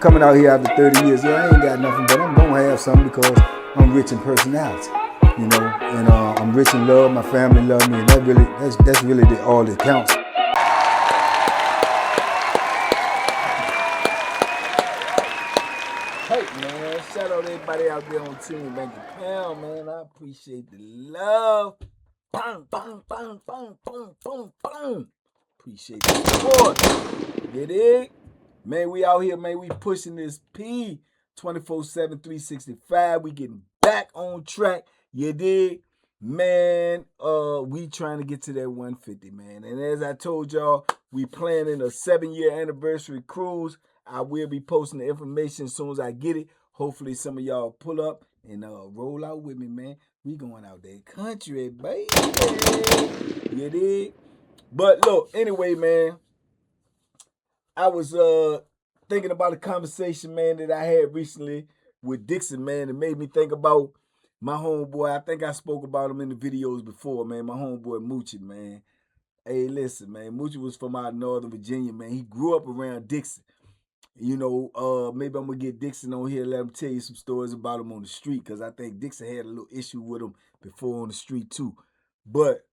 coming out here after 30 years. Yeah, I ain't got nothing, but I'm gonna have something because I'm rich in personality, you know, and I'm rich in love. My family love me, and that's really all that counts. Hey man, shout out to everybody out there on Team Banky Pound, man. I appreciate the love. Boom, boom, boom, boom, boom, boom, boom. Appreciate the support. Get it? Man, we out here, man. We pushing this P 24/7, 365. We getting back on track. You dig? Man, we trying to get to that 150, man. And as I told y'all, we planning a 7-year anniversary cruise. I will be posting the information as soon as I get it. Hopefully some of y'all pull up and roll out with me, man. We going out that country, baby. You dig? But look, anyway, man, I was thinking about a conversation, man, that I had recently with Dixon, man. It made me think about my homeboy. I think I spoke about him in the videos before, man. My homeboy Mucci, man. Hey, listen, man. Mucci was from out of Northern Virginia, man. He grew up around Dixon. You know, maybe I'm going to get Dixon on here and let him tell you some stories about him on the street, because I think Dixon had a little issue with him before on the street, too. But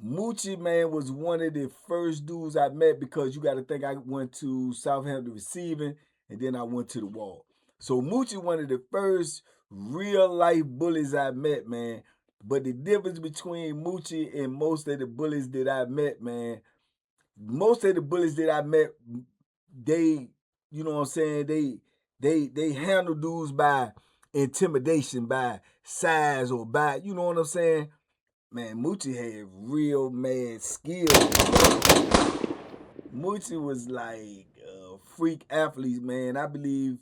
Mucci, man, was one of the first dudes I met, because you got to think I went to Southampton receiving, and then I went to the wall. So Mucci, one of the first real-life bullies I met, man. But the difference between Mucci and most of the bullies that I met, man, most of the bullies that I met, they, you know what I'm saying, they handle dudes by intimidation, by size, or by, you know what I'm saying? Man, Mucci had real mad skills. Mucci was like a freak athlete, man. I believe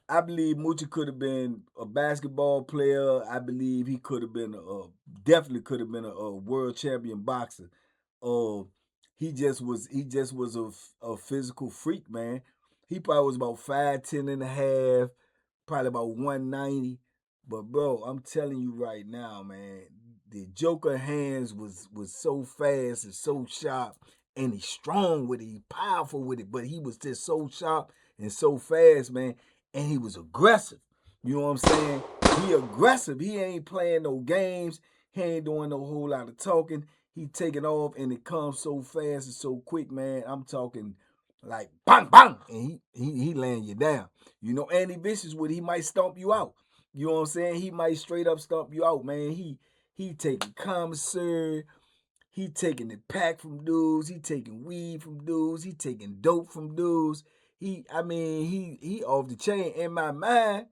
Mucci could have been a basketball player. I believe he could have been definitely could have been a world champion boxer. He just was a physical freak, man. He probably was about 5'10" and a half, probably about 190. But bro, I'm telling you right now, man, the Joker hands was so fast and so sharp, and he's strong with it, he's powerful with it, but he was just so sharp and so fast, man, and he was aggressive. You know what I'm saying? He aggressive. He ain't playing no games. He ain't doing no whole lot of talking. He taking off, and it comes so fast and so quick, man. I'm talking like bang, bang, and he laying you down. You know, Andy Vicious with, he might stomp you out. You know what I'm saying? He might straight up stomp you out, man. He taking commissary. He taking the pack from dudes. He taking weed from dudes. He taking dope from dudes. He off the chain. In my mind,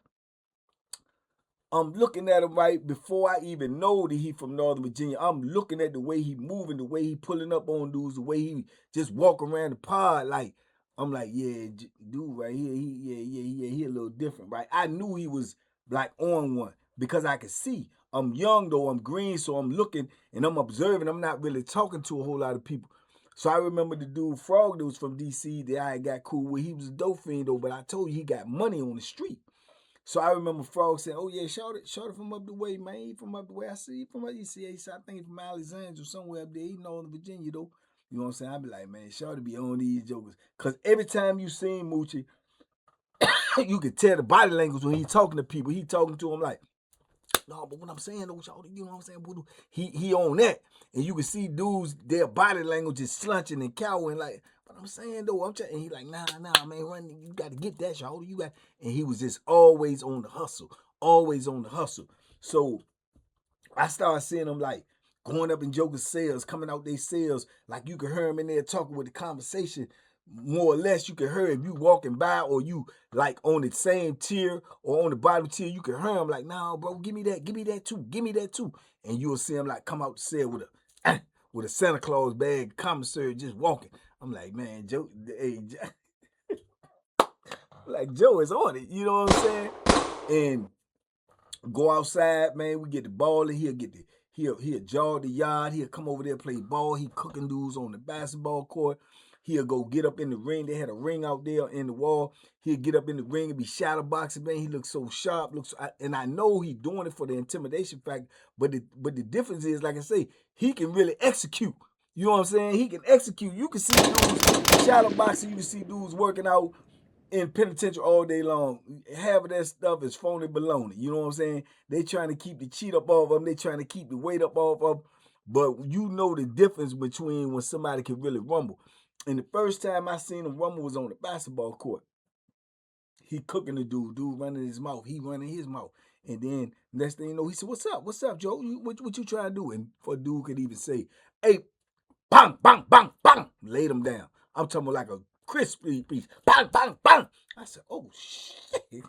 I'm looking at him right before I even know that he from Northern Virginia. I'm looking at the way he moving, the way he pulling up on dudes, the way he just walk around the pod. Like, I'm like, yeah, dude right here, he a little different, right? I knew he was like on one because I could see. I'm young though, I'm green, so I'm looking and I'm observing. I'm not really talking to a whole lot of people. So I remember the dude Frog that was from DC that I got cool with. He was a dope fiend though, but I told you he got money on the street. So I remember Frog saying, "Oh yeah, Shorty from up the way, man. He from up the way. I see he from up the way. I think he from Alexandria or somewhere up there. He Northern Virginia though. You know what I'm saying? I be like, man, Shorty be on these jokers. Cause every time you seen Mucci, you could tell the body language when he talking to people. He talking to them like, no, but what I'm saying though, Shorty, you know what I'm saying? He on that. And you can see dudes, their body language is slunching and cowering like, but I'm saying though, and he like, nah, man, run, you got to get that, Shorty. And he was just always on the hustle, always on the hustle. So I started seeing him like going up in Joker's cells, coming out their cells, like you could hear him in there talking with the conversation. More or less, you can hear if you walking by or you like on the same tier or on the bottom tier, you can hear him like, nah, bro, give me that too. And you'll see him like come out the cell with a Santa Claus bag, commissary, just walking. I'm like, man, Joe, hey, like Joe is on it, you know what I'm saying? And go outside, man, we get the ball and he'll jog the yard, he'll come over there play ball, he cooking dudes on the basketball court. He'll go get up in the ring. They had a ring out there in the wall. He'll get up in the ring and be shadow boxing, man. He looks so sharp. And I know he's doing it for the intimidation factor. But the difference is, like I say, he can really execute. You know what I'm saying? He can execute. You can see dudes shadow boxing. You can see dudes working out in penitentiary all day long. Half of that stuff is phony baloney. You know what I'm saying? They trying to keep the cheat up off of them. They trying to keep the weight up off of them. But you know the difference between when somebody can really rumble. And the first time I seen him rumble was on the basketball court. He cooking the dude running his mouth. He running his mouth. And then next thing you know, he said, "What's up? What's up, Joe? What you trying to do?" And for a dude could even say, "Hey, bang, bang, bang, bang," laid him down. I'm talking about like a crispy piece. Bang, bang, bang. I said, "Oh shit."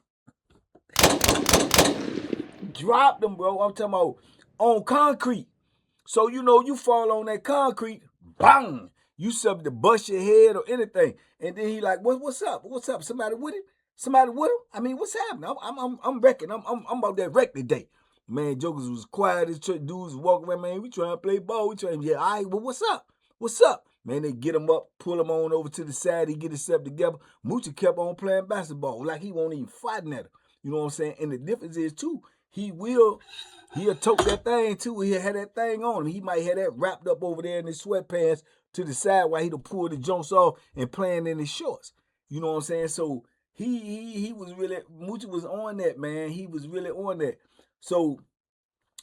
Dropped him, bro. I'm talking about on concrete. So you know you fall on that concrete, bang. You something to bust your head or anything. And then he like, what's up? What's up? Somebody with him? Somebody with him? I mean, what's happening? I'm wrecking. I'm about that wreck today. Man, jokers was quiet. This dudes was walking around, man. We trying to play ball. We trying, yeah, all right, well, what's up? What's up? Man, they get him up, pull him on over to the side. He get himself together. Mucci kept on playing basketball like he won't even fighting at him. You know what I'm saying? And the difference is, too, he'll tote that thing, too. He'll have that thing on him. He might have that wrapped up over there in his sweatpants to the side while he'll pull the jumps off and playing in his shorts. You know what I'm saying? So he was really, Mucci was on that, man. He was really on that. So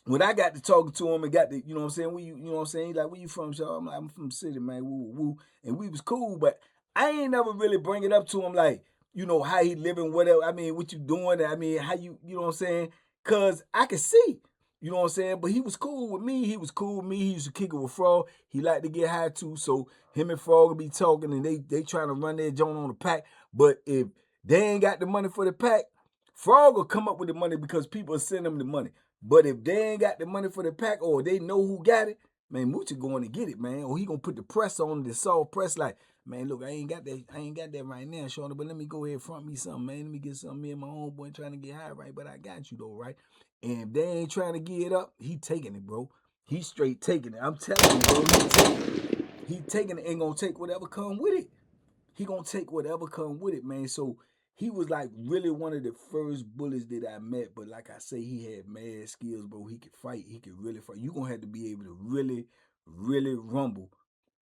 when I got to talking to him and got to, you know what I'm saying, where you know what I'm saying, he's like, "Where you from, Shaw?" I'm like, "I'm from the city, man, woo, woo." And we was cool, but I ain't never really bring it up to him like, you know, how he living, whatever. I mean, what you doing? I mean, how you know what I'm saying? Cause I could see, you know what I'm saying? But he was cool with me. He was cool with me. He used to kick it with Frog. He liked to get high too. So him and Frog would be talking and they trying to run their joint on the pack. But if they ain't got the money for the pack, Frog will come up with the money because people send them the money. But if they ain't got the money for the pack or they know who got it, man, Mucci going to get it, man. Or he gonna put the press on the soft press like, "Man, look, I ain't got that right now, Shorty, but let me go ahead and front me something, man. Let me get something, me and my homeboy trying to get high, right? But I got you though, right?" And if they ain't trying to get it up, he taking it, bro. He straight taking it. I'm telling you, bro, he taking it and gonna take whatever come with it. He gonna take whatever come with it, man. So he was like really one of the first bullies that I met. But like I say, he had mad skills, bro. He could fight. He could really fight. You gonna have to be able to really, really rumble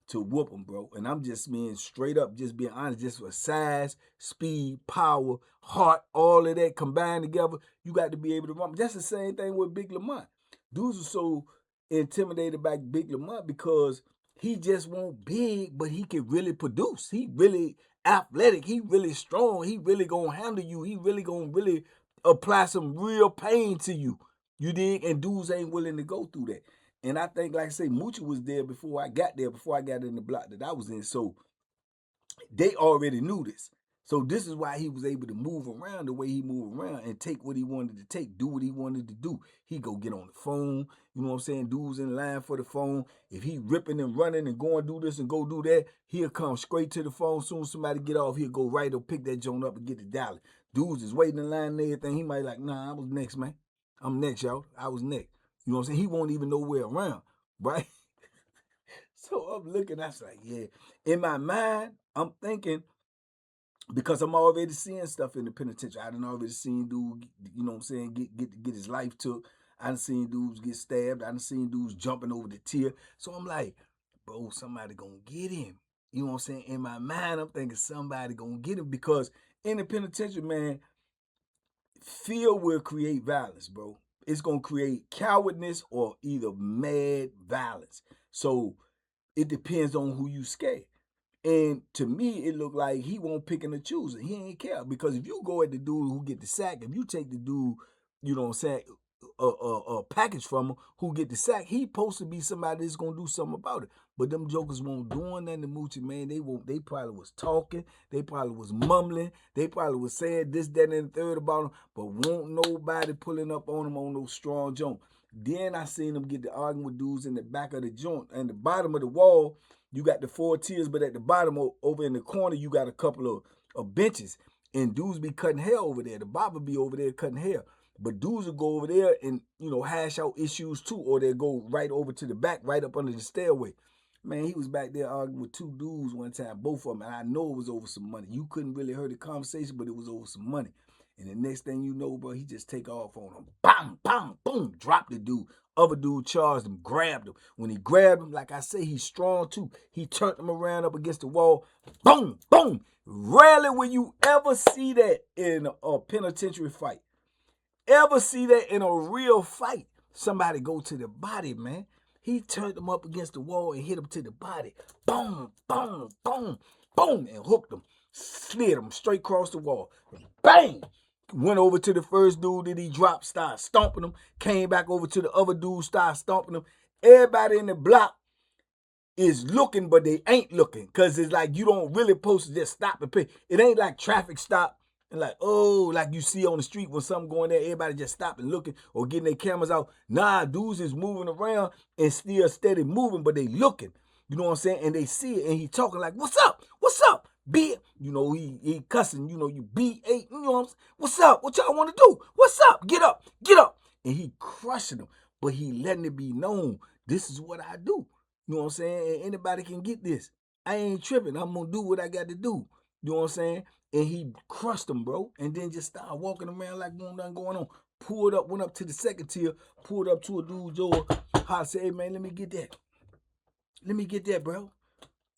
to whoop him, bro. And I'm just being straight up, just being honest, just for size, speed, power, heart, all of that combined together, you got to be able to rumble. That's the same thing with Big Lamont. Dudes are so intimidated by Big Lamont because he just won't big, but he can really produce. He really athletic. He really strong. He really gonna handle you. He really gonna really apply some real pain to you. You dig? And dudes ain't willing to go through that. And I think, like I say, Mucci was there before I got in the block that I was in. So they already knew this. So this is why he was able to move around the way he moved around and take what he wanted to take, do what he wanted to do. He go get on the phone, you know what I'm saying? Dudes in line for the phone. If he ripping and running and going do this and go do that, he'll come straight to the phone. Soon as somebody get off, he'll go right or pick that joint up and get the dollar. Dudes is waiting in line and everything. He might like, "Nah, I was next, man. I'm next, y'all. I was next." You know what I'm saying? He won't even know where around, right? So I'm looking, I was like, yeah. In my mind, I'm thinking, because I'm already seeing stuff in the penitentiary. I done already seen dude, you know what I'm saying, get his life took. I done seen dudes get stabbed. I done seen dudes jumping over the tier. So I'm like, bro, somebody gonna get him. You know what I'm saying? In my mind, I'm thinking somebody gonna get him because in the penitentiary, man, fear will create violence, bro. It's gonna create cowardness or either mad violence. So it depends on who you scare. And to me, it looked like he won't pick and choose it. He ain't care because if you go at the dude who get the sack, if you take the dude, you know what I'm saying, a package from him who get the sack, he supposed to be somebody that's gonna do something about it. But them jokers won't doing nothing to Mucci, man. They won't. They probably was talking. They probably was mumbling. They probably was saying this, that, and the third about him. But won't nobody pulling up on him on those strong joint. Then I seen them get to arguing with dudes in the back of the joint and the bottom of the wall. You got the 4 tiers, but at the bottom over in the corner, you got a couple of benches. And dudes be cutting hair over there. The barber be over there cutting hair. But dudes will go over there and, you know, hash out issues too, or they'll go right over to the back, right up under the stairway. Man, he was back there arguing with 2 dudes one time, both of them, and I know it was over some money. You couldn't really hear the conversation, but it was over some money. And the next thing you know, bro, he just take off on him. Bang, bang, boom, drop the dude. Other dude charged him, grabbed him. When he grabbed him, like I say, he's strong too. He turned him around up against the wall. Boom, boom. Rarely will you ever see that in a penitentiary fight. Ever see that in a real fight? Somebody go to the body, man. He turned him up against the wall and hit him to the body. Boom, boom, boom, boom, and hooked him. Slid him straight across the wall. Bang! Went over to the first dude that he dropped, started stomping him. Came back over to the other dude, started stomping him. Everybody in the block is looking, but they ain't looking. Because it's like you don't really supposed to just stop and pay. It ain't like traffic stop and like, oh, like you see on the street when something going there, everybody just stopping looking or getting their cameras out. Nah, dudes is moving around and still steady moving, but they looking. You know what I'm saying? And they see it, and he talking like, what's up? What's up? B, you know, he cussing, you know, you B8, you know what I'm saying? What's up? What y'all want to do? What's up? Get up, get up. And he crushing them, but he letting it be known, this is what I do. You know what I'm saying? And anybody can get this. I ain't tripping. I'm going to do what I got to do. You know what I'm saying? And he crushed them, bro. And then just started walking around like nothing going on. Pulled up, went up to the second tier, pulled up to a dude's door. I said, hey, man, let me get that. Let me get that, bro.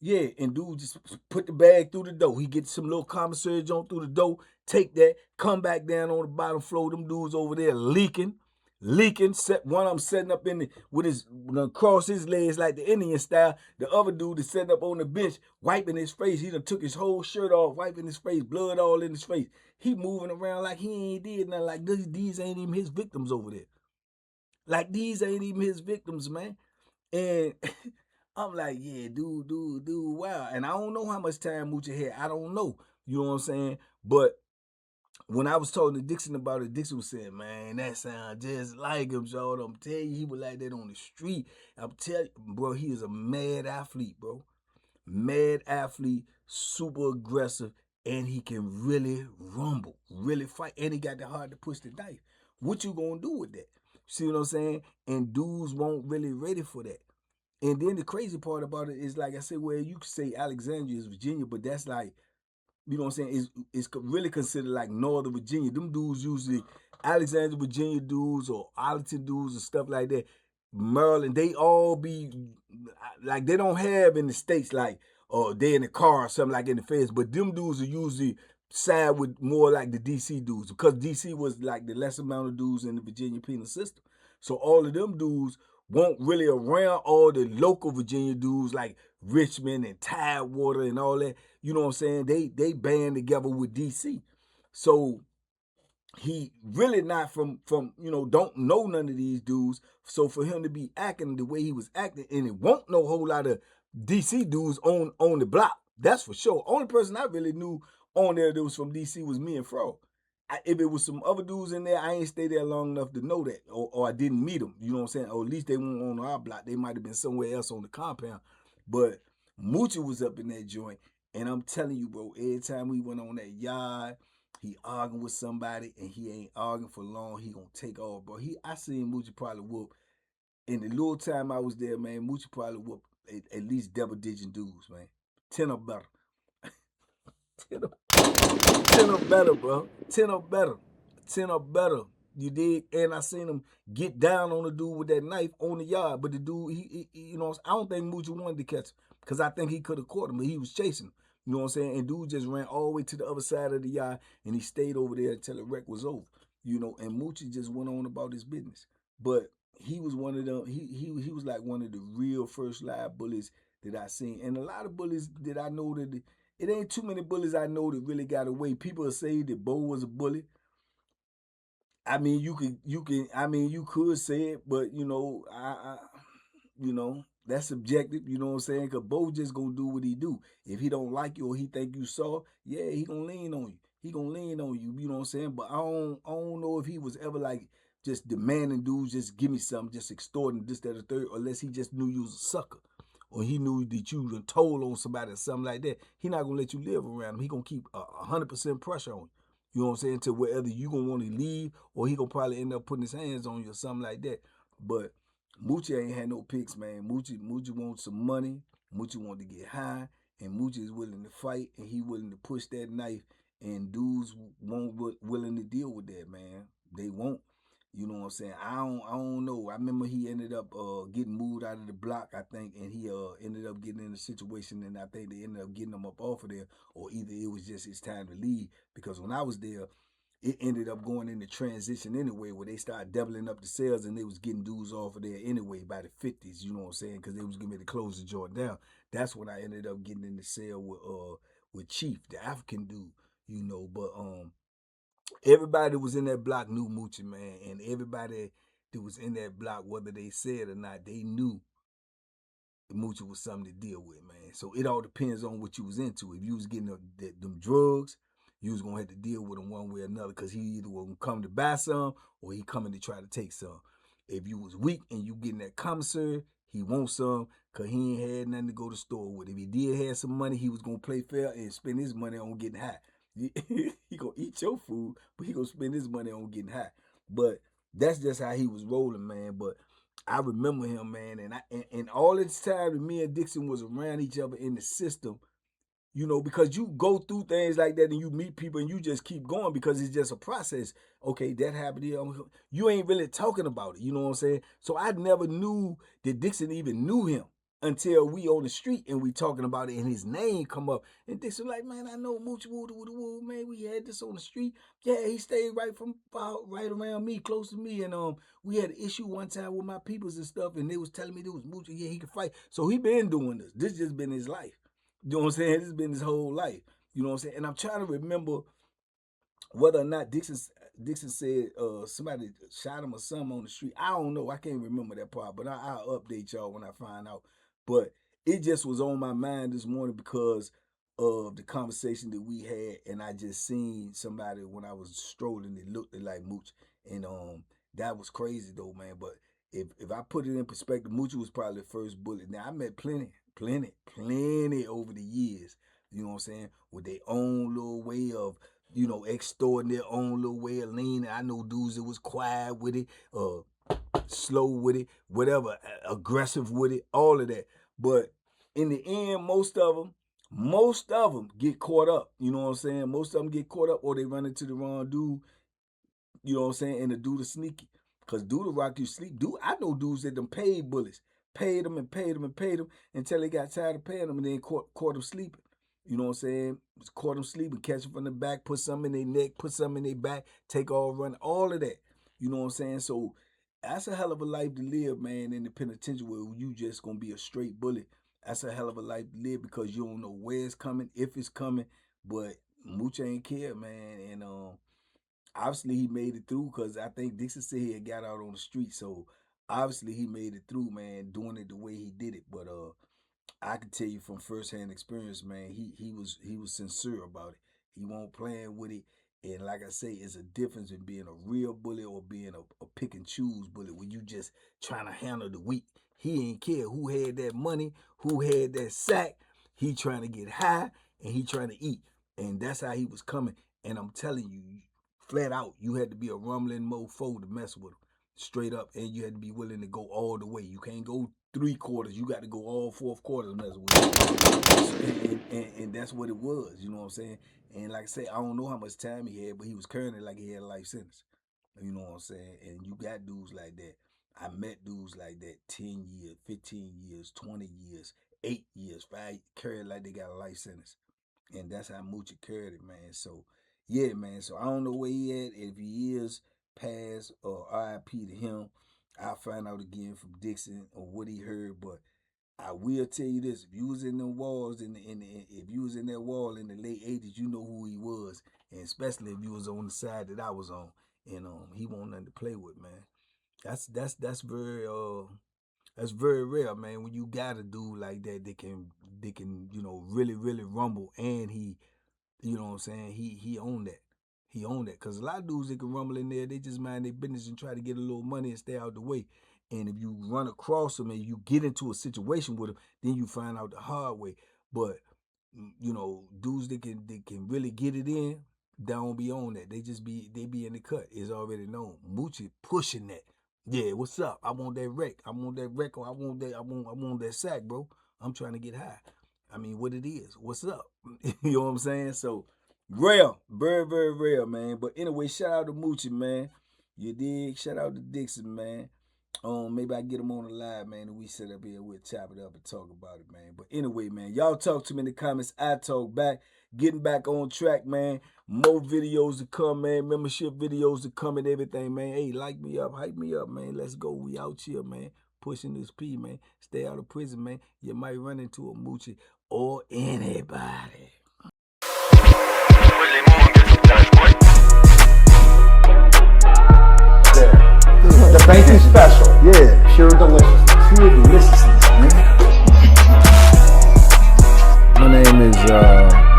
Yeah, and dude just put the bag through the door. He gets some little commissary jump through the door, take that, come back down on the bottom floor. Them dudes over there leaking. One of them setting up in the, with his across his legs like the Indian style. The other dude is setting up on the bench, wiping his face. He done took his whole shirt off, wiping his face, blood all in his face. He moving around like he ain't did nothing. Like these ain't even his victims over there. Like these ain't even his victims, man. And I'm like, yeah, dude, wow. And I don't know how much time Mucci had. I don't know. You know what I'm saying? But when I was talking to Dixon about it, Dixon was saying, man, that sounds just like him, so I'm telling you, he was like that on the street. I'm telling you, bro, he is a mad athlete, bro. Mad athlete, super aggressive, and he can really rumble, really fight, and he got the heart to push the knife. What you gonna do with that? See what I'm saying? And dudes won't really ready for that. And then the crazy part about it is, like I said, well, you could say Alexandria is Virginia, but that's like, you know what I'm saying, it's really considered like Northern Virginia. Them dudes usually, Alexandria, Virginia dudes or Arlington dudes and stuff like that, Maryland, they all be, like they don't have in the States like, or they in the car or something like in the feds, but them dudes are usually side with more like the DC dudes because DC was like the less amount of dudes in the Virginia penal system. So all of them dudes weren't really around all the local Virginia dudes like Richmond and Tidewater and all that. You know what I'm saying? They band together with DC. So he really not from you know, don't know none of these dudes. So for him to be acting the way he was acting, and it won't no whole lot of DC dudes on the block. That's for sure. Only person I really knew on there that was from DC was me and Fro. If it was some other dudes in there, I ain't stay there long enough to know that, or I didn't meet them. You know what I'm saying? Or at least they weren't on our block. They might have been somewhere else on the compound. But Mucci was up in that joint, and I'm telling you, bro, every time we went on that yard, he arguing with somebody, and he ain't arguing for long. He gonna take off, bro. I seen Mucci probably whoop in the little time I was there, man. Mucci probably whooped at least double-digit dudes, man. 10 or better. 10 or better, bro. 10 or better. 10 or better. You dig? And I seen him get down on the dude with that knife on the yard. But the dude, he you know, I don't think Mucci wanted to catch him because I think he could have caught him, but he was chasing him. You know what I'm saying? And dude just ran all the way to the other side of the yard, and he stayed over there until the wreck was over. You know, and Mucci just went on about his business. But he was one of them. He was like one of the real first live bullies that I seen. And a lot of bullies that I know that it ain't too many bullies I know that really got away. People say that Bo was a bully. I mean, you could say it, but you know, you know, that's subjective. You know what I'm saying? Cause Bo just gonna do what he do. If he don't like you or he think you soft, yeah, he gonna lean on you. He gonna lean on you. You know what I'm saying? But I don't know if he was ever like just demanding dudes just give me something, just extorting this, that, or third, unless he just knew you was a sucker. Or he knew that you done told on somebody or something like that. He not gonna let you live around him. He gonna keep 100% pressure on you. You know what I'm saying? To whether you gonna want to leave or he gonna probably end up putting his hands on you or something like that. But Mucci ain't had no picks, man. Mucci wants some money. Mucci want to get high, and Mucci is willing to fight, and he willing to push that knife. And dudes won't willing to deal with that, man. They won't. You know what I'm saying? I don't know. I remember he ended up getting moved out of the block, I think, and he ended up getting in a situation, and I think they ended up getting him up off of there, or either it was just his time to leave. Because when I was there, it ended up going into transition anyway, where they started doubling up the sales, and they was getting dudes off of there anyway by the 50s. You know what I'm saying? Because they was getting ready to close the joint down. That's when I ended up getting in the sale with Chief, the African dude. You know, but everybody that was in that block knew Mucci, man, and everybody that was in that block, whether they said or not, they knew Mucci was something to deal with, man. So it all depends on what you was into. If you was getting them drugs, you was gonna have to deal with him one way or another, because he either was gonna come to buy some or he coming to try to take some. If you was weak and you getting that commissary, he wants some, cause he ain't had nothing to go to the store with. If he did have some money, he was gonna play fair and spend his money on getting high. He gonna eat your food, but he gonna spend his money on getting high. But that's just how he was rolling, man. But I remember him, man, and all this time that me and Dixon was around each other in the system, you know, because you go through things like that and you meet people and you just keep going because it's just a process. Okay, that happened here. You ain't really talking about it. You know what I'm saying? So I never knew that Dixon even knew him until we on the street and we talking about it and his name come up. And Dixon like, man, I know Mucci Woo, man. We had this on the street. Yeah, he stayed right around me, close to me. And we had an issue one time with my peoples and stuff, and they was telling me there was Mucci. Yeah, he could fight. So he been doing this. This just been his life. You know what I'm saying? This has been his whole life. You know what I'm saying? And I'm trying to remember whether or not Dixon said somebody shot him or something on the street. I don't know. I can't remember that part, but I'll update y'all when I find out. But it just was on my mind this morning because of the conversation that we had, and I just seen somebody when I was strolling that looked like Mooch, and that was crazy though, man. But if I put it in perspective, Mooch was probably the first bullet. Now I met plenty over the years. You know what I'm saying? With their own little way of, you know, extorting their own little way of leaning. I know dudes that was quiet with it, slow with it, whatever, aggressive with it, all of that. But in the end, most of them get caught up. You know what I'm saying? Most of them get caught up, or they run into the wrong dude. You know what I'm saying? And the dude is sneaky. Cause dude will rock you sleep. Dude, I know dudes that them paid bullets. Paid them and paid them and paid them until they got tired of paying them and then caught them sleeping. You know what I'm saying? Just caught them sleeping, catch them from the back, put some in their neck, put some in their back, take all run, all of that. You know what I'm saying? So that's a hell of a life to live, man, in the penitentiary where you just gonna be a straight bullet. That's a hell of a life to live because you don't know where it's coming, if it's coming. But Mooch ain't care, man. And obviously he made it through because I think Dixon said he had got out on the street. So obviously he made it through, man, doing it the way he did it. But I can tell you from firsthand experience, man, he was sincere about it. He won't playing with it. And like I say, it's a difference in being a real bully or being a pick and choose bully when you just trying to handle the weak. He ain't care who had that money, who had that sack. He trying to get high and he trying to eat. And that's how he was coming. And I'm telling you, flat out, you had to be a rumbling mofo to mess with him. Straight up, and you had to be willing to go all the way. You can't go 3/4. You got to go all 4/4 mess with him. And that's what it was. You know what I'm saying? And like I say, I don't know how much time he had, but he was currently like he had a life sentence. You know what I'm saying? And you got dudes like that. I met dudes like that 10 years, 15 years, 20 years, 8 years, 5 carried like they got a life sentence. And that's how Moochie carried it, man. So, yeah, man. So, I don't know where he at. If he is passed or RIP to him, I'll find out again from Dixon or what he heard. But I will tell you this: if you was in the walls if you was in that wall in the late 80s, you know who he was, and especially if you was on the side that I was on, and he won't nothing to play with, man. That's very rare, man. When you got a dude like that, they can really rumble, and he, you know what I'm saying, he owned that. He owned that. Because a lot of dudes that can rumble in there, they just mind their business and try to get a little money and stay out the way. And if you run across them and you get into a situation with them, then you find out the hard way. But dudes that can really get it in, they don't be on that. They be in the cut. It's already known. Mucci pushing that. Yeah, what's up? I want that wreck. I want that wreck, or I want that sack, bro. I'm trying to get high. I mean, what it is. What's up? You know what I'm saying? So rare. Very, very rare, man. But anyway, shout out to Mucci, man. You dig? Shout out to Dixon, man. Maybe I get him on the live, man, and we sit up here, we'll chop it up and talk about it, man. But anyway, man, y'all talk to me in the comments. I talk back. Getting back on track, man. More videos to come, man. Membership videos to come and everything, man. Hey, like me up, hype me up, man. Let's go. We out here, man. Pushing this P, man. Stay out of prison, man. You might run into a Mucci or anybody. The banking special. Yeah. Pure deliciousness. Pure deliciousness, man. My name is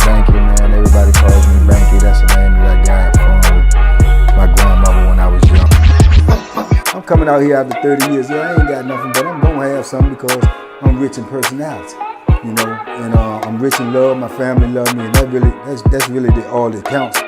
Banky, man. Everybody calls me Banky. That's the name that I got from my grandmother when I was young. I'm coming out here after 30 years. Yeah, I ain't got nothing, but I'm gonna have something because I'm rich in personality, you know, and I'm rich in love. My family love me, and that's really all that counts.